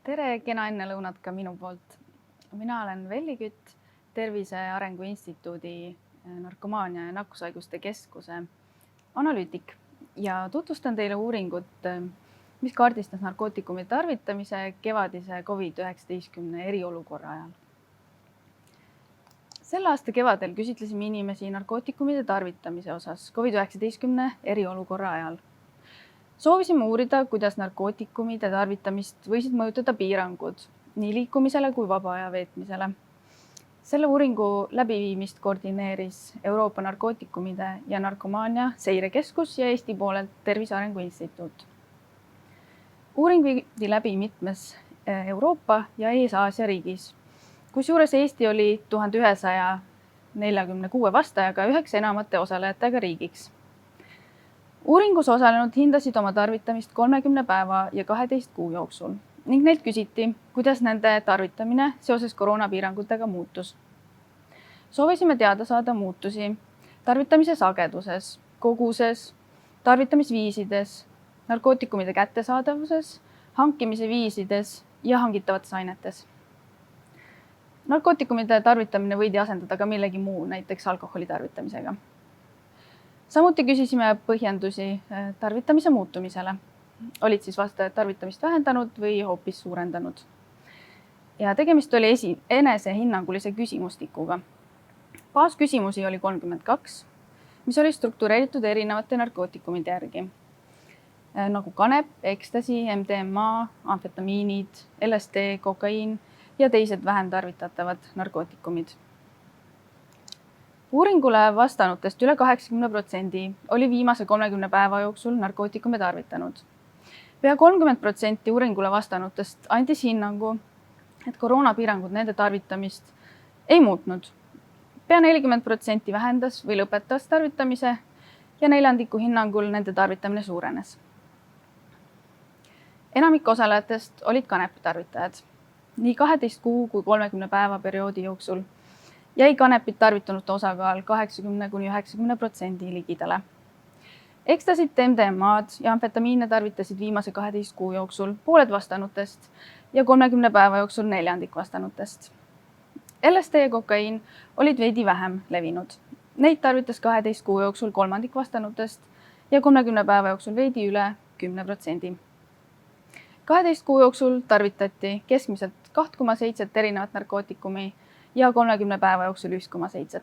Tere, kena ennelõunat ka minu poolt. Mina olen Velli Kütt, Tervise Arengu Instituudi narkomaania ja nakkushaiguste keskuse analüütik ja tutvustan teile uuringut, mis kaardistas narkootikumi tarvitamise kevadise COVID-19 eriolukorra ajal. Selle aasta kevadel küsitlesime inimesi narkootikumide tarvitamise osas COVID-19 eriolukorra ajal. Soovisime uurida, kuidas narkootikumide tarvitamist võisid mõjutada piirangud nii liikumisele kui vaba aja veetmisele. Selle uuringu läbiviimist koordineeris Euroopa narkootikumide ja narkomaania seirekeskus ja Eesti poolelt Tervise Arengu Instituut. Uuring viidi läbi mitmes Euroopa ja Ees-Aasia riigis, kusjuures Eesti oli 1146 vastajaga üheks enamate osalejatega riigiks. Uuringus osalenud hindasid oma tarvitamist 30 päeva ja 12 kuu jooksul ning neilt küsiti, kuidas nende tarvitamine seoses koroonapiirangutega muutus. Soovisime teada saada muutusi tarvitamise sageduses, koguses, tarvitamisviisides, narkootikumide kättesaadavuses, hankimise viisides ja hangitavates ainetes. Narkootikumide tarvitamine võidi asendada ka millegi muu, näiteks alkoholi tarvitamisega. Samuti küsisime põhjendusi tarvitamise muutumisele. Olid siis vastajad tarvitamist vähendanud või hoopis suurendanud. Ja tegemist oli enesehinnangulise küsimustikuga. Baasküsimusi oli 32, mis oli struktureeritud erinevate narkootikumide järgi, nagu kanep, ekstasi, MDMA, amfetamiinid, LSD, kokaiin ja teised vähem tarvitatavad narkootikumid. Uuringule vastanutest üle 80% oli viimase 30 päeva jooksul narkootikume tarvitanud. Pea 30% uuringule vastanutest andis hinnangu, et koroonapiirangud nende tarvitamist ei muutnud. Pea 40% vähendas või lõpetas tarvitamise ja neljandiku hinnangul nende tarvitamine suurenes. Enamik osalejatest olid kanepi tarvitajad. Nii 12 kuu kui 30 päeva perioodi jooksul jäi kanepit tarvitanute osakaal 80–90% ligidale. Ekstasit, MDMA-d ja amfetamiine tarvitasid viimase 12 kuu jooksul pooled vastanutest ja 30 päeva jooksul neljandik vastanutest. LSD ja kokaiin olid veidi vähem levinud. Neid tarvitas 12 kuu jooksul kolmandik vastanutest ja 30 päeva jooksul veidi üle 10%. 12 kuu jooksul tarvitati keskmiselt 2,7 erinevat narkootikumi ja 30 päeva jooksul 1,7.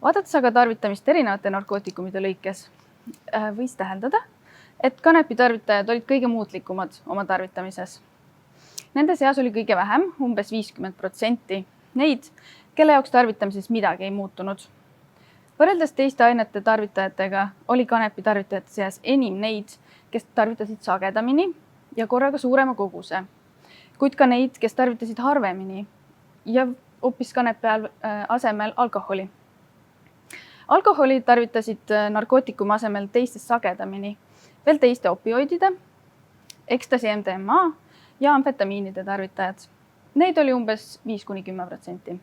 Vaadates aga tarvitamist erinevate narkootikumide lõikes, võis täheldada, et kanepi tarvitajad olid kõige muutlikumad oma tarvitamises. Nende seas oli kõige vähem, umbes 50% neid, kelle jaoks tarvitamises midagi ei muutunud. Võrreldes teiste ainete tarvitajatega oli kanepi tarvitajate seas enim neid, kes tarvitasid sagedamini ja korraga suurema koguse, kuid ka neid, kes tarvitasid harvemini ja hoopis kanepi asemel alkoholi. Alkoholi tarvitasid narkootikumi asemel teistest sagedamini veel teiste opioidide, ekstasi, MDMA ja amfetamiinide tarvitajad. Neid oli umbes 5–10%,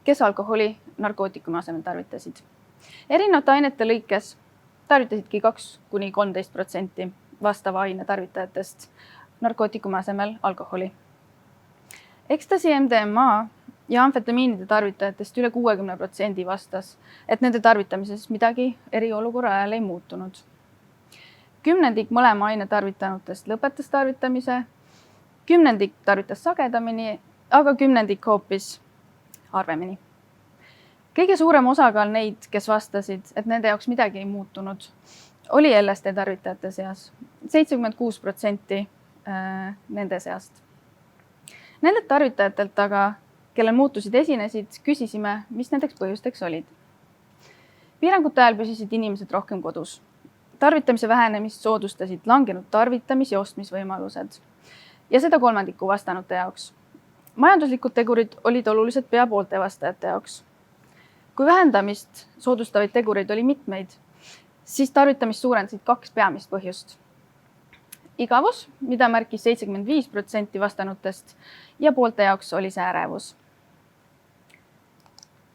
kes alkoholi narkootikumi asemel tarvitasid. Erinevate ainete lõikes tarvitasidki 2–13% vastava aine tarvitajatest narkootikumi asemel alkoholi. Ekstasi, MDMA ja amfetamiinide tarvitajatest üle 60% vastas, et nende tarvitamises midagi eriolukorra ajal ei muutunud. 10% mõlema aine tarvitanutest lõpetas tarvitamise, 10% tarvitas sagedamini, aga 10% hoopis harvemini. Kõige suurem osakaal neid, kes vastasid, et nende jaoks midagi ei muutunud, oli LSD tarvitajate seas, 76% nende seast. Nendelt tarvitajatelt aga, kellel muutusid esinesid, küsisime, mis nendeks põhjusteks olid. Piirangute ajal püsisid inimesed rohkem kodus. Tarvitamise vähenemist soodustasid langenud tarvitamis- ja ostmisvõimalused ja seda kolmandiku vastanute jaoks. Majanduslikud tegurid olid olulised pea poolte vastajate jaoks. Kui vähendamist soodustavaid tegureid oli mitmeid, siis tarvitamist suurendasid 2 peamist põhjust. Igavus, mida märkis 75% vastanutest ja poolte jaoks oli see ärevus.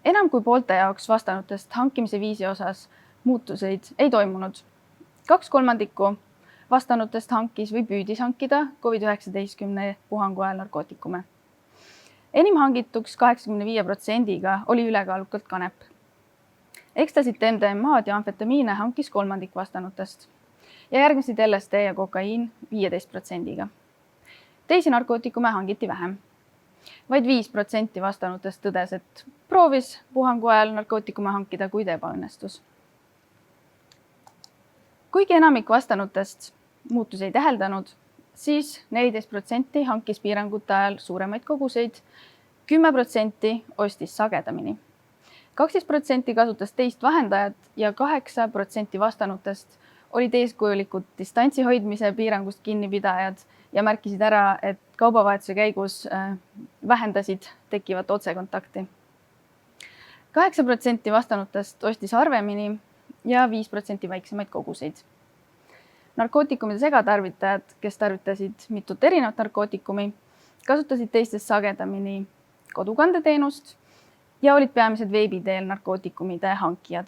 Enam kui poolte jaoks vastanutest hankimise viisi osas muutuseid ei toimunud. 2/3 vastanutest hankis või püüdis hankida COVID-19 puhangu ajal narkootikume. Enim hangituks 85%-ga oli ülekaalukalt kanep. Ekstasit, MDMA-d ja amfetamiine hankis 1/3 vastanutest ja järgnesid LSD ja kokaiin 15%-ga. Teisi narkootikume hangiti vähem. Vaid 5% vastanutest tõdes, et proovis puhangu ajal narkootikume hankida, kuid ebaõnnestus. Kuigi enamik vastanutest muutusi ei täheldanud, siis 14% hankis piirangute ajal suuremaid koguseid, 10% ostis sagedamini. 12% kasutas teist vahendajat ja 8% vastanutest olid eeskujulikud distantsi hoidmise piirangust kinnipidajad ja märkisid ära, et kaubavahetuse käigus vähendasid tekkivat otsekontakti. 8% vastanutest ostis harvemini ja 5% väiksemaid koguseid. Narkootikumide segatarvitajad, kes tarvitasid mitut erinevat narkootikumi, kasutasid teistest sagedamini kodukandeteenust ja olid peamised veebiteel narkootikumide hankijad.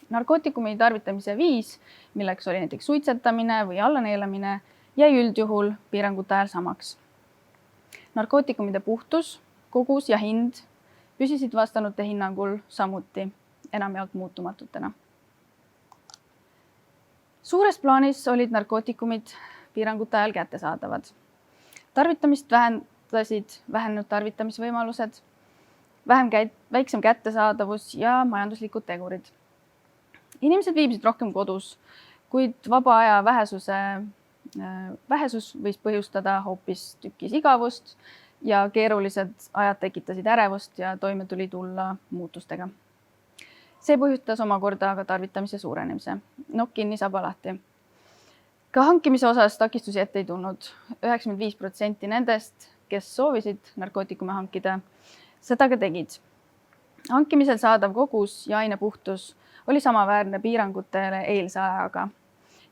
Narkootikumi tarvitamise viis, milleks oli näiteks suitsetamine või allaneelamine, jäi üldjuhul piirangute ajal samaks. Narkootikumide puhtus, kogus ja hind püsisid vastanute hinnangul samuti enamjaolt muutumatutena. Suures plaanis olid narkootikumid piirangute ajal kättesaadavad. Tarvitamist vähendasid vähenenud tarvitamisvõimalused, väiksem kättesaadavus ja majanduslikud tegurid. Inimesed viibisid rohkem kodus, kuid vaba aja vähesus võis põhjustada hoopis tükis igavust ja keerulised ajad tekitasid ärevust ja toime tuli tulla muutustega. See põhjustas omakorda aga tarvitamise suurenemise. Nokk kinni, saba lahti. Ka hankimise osas takistusi ette ei tulnud. 95% nendest, kes soovisid narkootikume hankida, seda ka tegid. Hankimisel saadav kogus ja aine puhtus oli samaväärne piirangutele eelse ajaga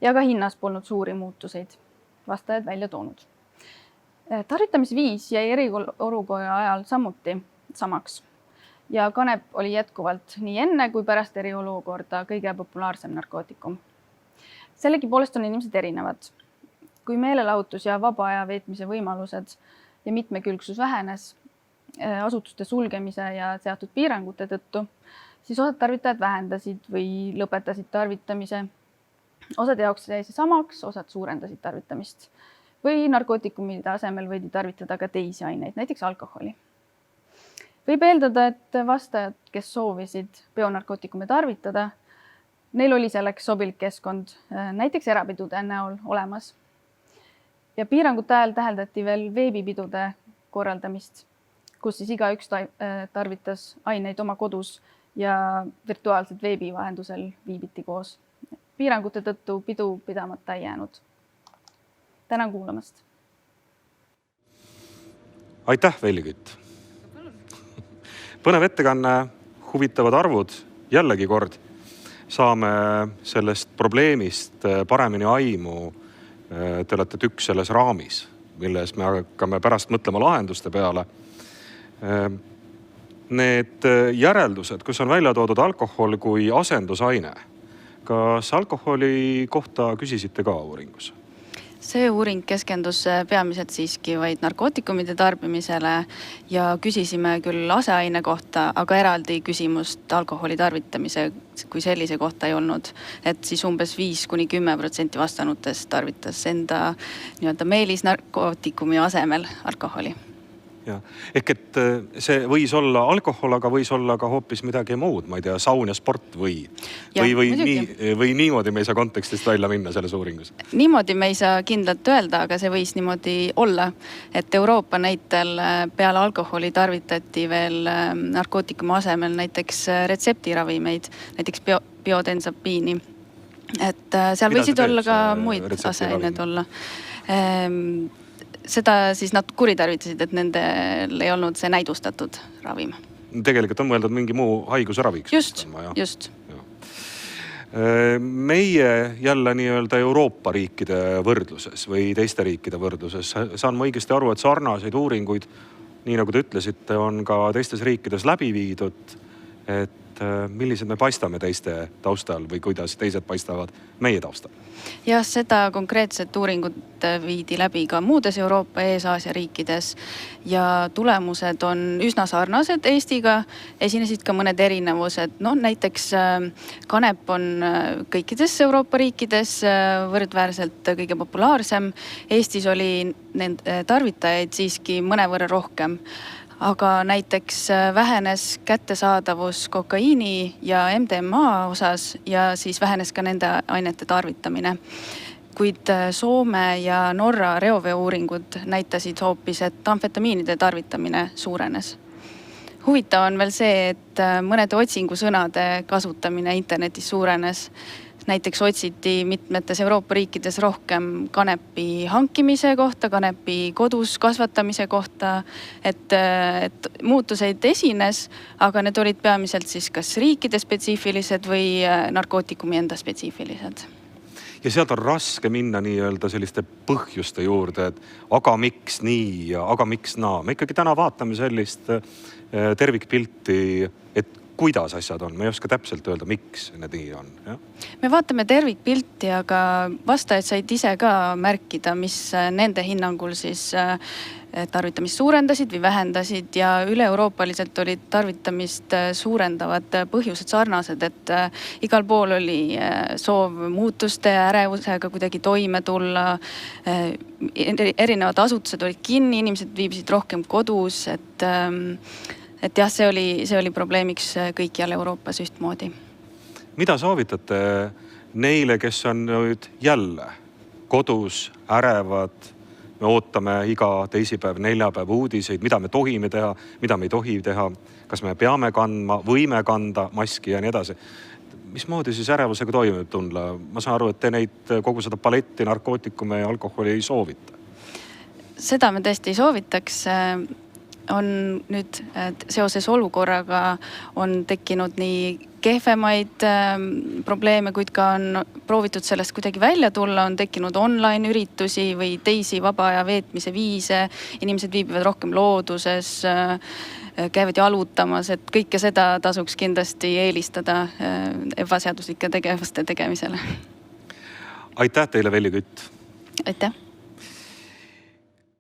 ja ka hinnas polnud suuri muutuseid vastajad välja toonud. Tarvitamisviis jäi eriolukorra ajal samuti samaks ja kanep oli jätkuvalt nii enne kui pärast eriolukorda kõige populaarsem narkootikum. Sellegipoolest on inimesed erinevad. Kui meelelahutus ja vaba aja veetmise võimalused ja mitmekülgsus vähenes asutuste sulgemise ja seatud piirangute tõttu, siis osad tarvitajad vähendasid või lõpetasid tarvitamise. Osad jaoks jäi see samaks, osad suurendasid tarvitamist või narkootikumide asemel võidi tarvitada ka teisi aineid, näiteks alkoholi. Võib eeldada, et vastajad, kes soovisid bionarkootikume tarvitada, neil oli selleks sobilik keskkond, näiteks erapidude näol olemas. Ja piirangute ajal täheldati veel veebipidude korraldamist, kus siis igaüks tarvitas aineid oma kodus ja virtuaalselt veebi vahendusel viibiti koos. Piirangute tõttu pidu pidamata ei jäänud. Tänan kuulamast. Aitäh, Veili Kütt. Põnev ettekanne, huvitavad arvud, jällegi kord saame sellest probleemist paremini aimu. Te olete tükk selles raamis, milles me hakkame pärast mõtlema lahenduste peale. Need järeldused, kus on välja toodud alkohol kui asendusaine, kas alkoholi kohta küsisite ka uuringus? See uuring keskendus peamiselt siiski vaid narkootikumide tarbimisele ja küsisime küll aseaine kohta, aga eraldi küsimust alkoholi tarvitamise kui sellise kohta ei olnud. Et siis umbes 5–10% vastanutest tarvitas enda meelisnarkootikumi asemel alkoholi. Ja. Ehk et see võis olla alkohol, aga võis olla ka hoopis midagi muud, ma ei tea, saun ja sport või niimoodi me ei saa kontekstist välja minna selles uuringus? Niimoodi me ei saa kindlalt öelda, aga see võis niimoodi olla, et Euroopa näitel peale alkoholi tarvitati veel narkootikumi asemel näiteks retseptiravimeid, näiteks biotensapiini. Et seal võisid olla ka muid aseained olla. Seda siis nad kuritarvitasid, et nendel ei olnud see näidustatud ravim. Tegelikult on mõeldud mingi muu haiguse raviks. Just. Meie jälle nii-öelda Euroopa riikide võrdluses või teiste riikide võrdluses saan ma õigesti aru, et sarnaseid uuringuid, nii nagu te ütlesite, on ka teistes riikides läbi viidud et millised me paistame teiste taustal või kuidas teised paistavad meie taustal? jah, seda konkreetset uuringut viidi läbi ka muudes Euroopa Ees-Aasia riikides ja tulemused on üsna sarnased Eestiga, esinesid ka mõned erinevused. No näiteks kanep on kõikides Euroopa riikides võrdväärselt kõige populaarsem. Eestis oli nende tarvitajaid siiski mõnevõrra rohkem. Aga näiteks vähenes kättesaadavus kokaiini ja MDMA osas ja siis vähenes ka nende ainete tarvitamine. Kuid Soome ja Norra reovee-uuringud näitasid hoopis, et amfetamiinide tarvitamine suurenes. Huvitav on veel see, et mõnede otsingusõnade kasutamine internetis suurenes. Näiteks otsiti mitmetes Euroopa riikides rohkem kanepi hankimise kohta, kanepi kodus kasvatamise kohta, et muutuseid esines, aga need olid peamiselt siis kas riikide spetsiifilised või narkootikumi enda spetsiifilised. Ja sealt on raske minna nii-öelda selliste põhjuste juurde, et aga miks nii ja aga miks naa. Me ikkagi täna vaatame sellist tervikpilti, et kuidas asjad on. Me ei oska täpselt öelda, miks need nii on. Ja? Me vaatame tervikpilti, aga vastajad said ise ka märkida, mis nende hinnangul siis tarvitamist suurendasid või vähendasid ja üle-euroopaliselt olid tarvitamist suurendavad põhjused sarnased, et igal pool oli soov muutuste ärevusega kuidagi toime tulla. Erinevad asutused olid kinni, inimesed viibisid rohkem kodus, et jah, see oli probleemiks kõikjal Euroopas ühtmoodi. Mida soovitate neile, kes on nüüd jälle kodus, ärevad, me ootame iga teisipäev, neljapäev uudiseid, mida me tohime teha, mida me ei tohi teha, kas me peame kandma, võime kanda maski ja nii edasi. Mismoodi siis ärevusega toime tundla? Ma saan aru, et te neid kogu seda paletti, narkootikume ja alkoholi ei soovita. Seda me tõesti ei soovitaks. On nüüd seoses olukorraga on tekkinud nii kehvemaid probleeme, kuid ka on proovitud sellest kuidagi välja tulla, on tekkinud online üritusi või teisi vaba aja veetmise viise. Inimesed viibivad rohkem looduses, käivad jalutamas, et kõike seda tasuks kindlasti eelistada ebaseaduslike tegevuste tegemisele. Aitäh teile, Velli Kütt! Aitäh!